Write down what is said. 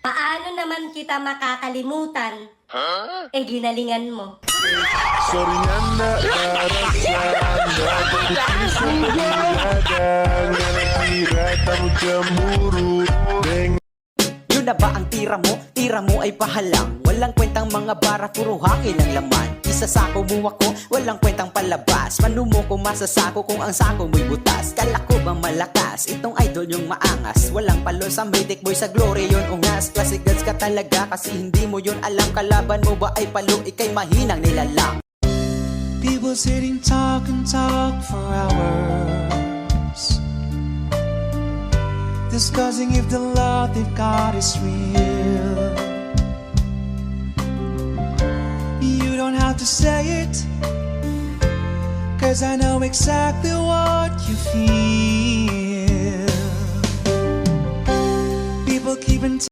Paano naman kita makakalimutan? Ginalingan mo. Sorry nga na darasan Nagpupiso pagladan Na nagpirata mo jamuro Deng. Yun na ba ang tira mo? Tira mo ay pahalang. Walang kwentang mga bara, puro hangin ang laman. Isasako mo ako, walang kwentang palabas. Panumo ko masasako kung ang sako mo'y butas. Kala ko bang malakas? Itong idol yung maangas. Walang palo sa medic boy, sa glory yun ungas. Classic girls ka talaga kasi hindi mo yun alam. Kalaban mo ba ay palo, ikay mahinang nilalang. People sitting talk and talk for hours, discussing if the love they've got is real. You don't have to say it, 'cause I know exactly what you feel. People keep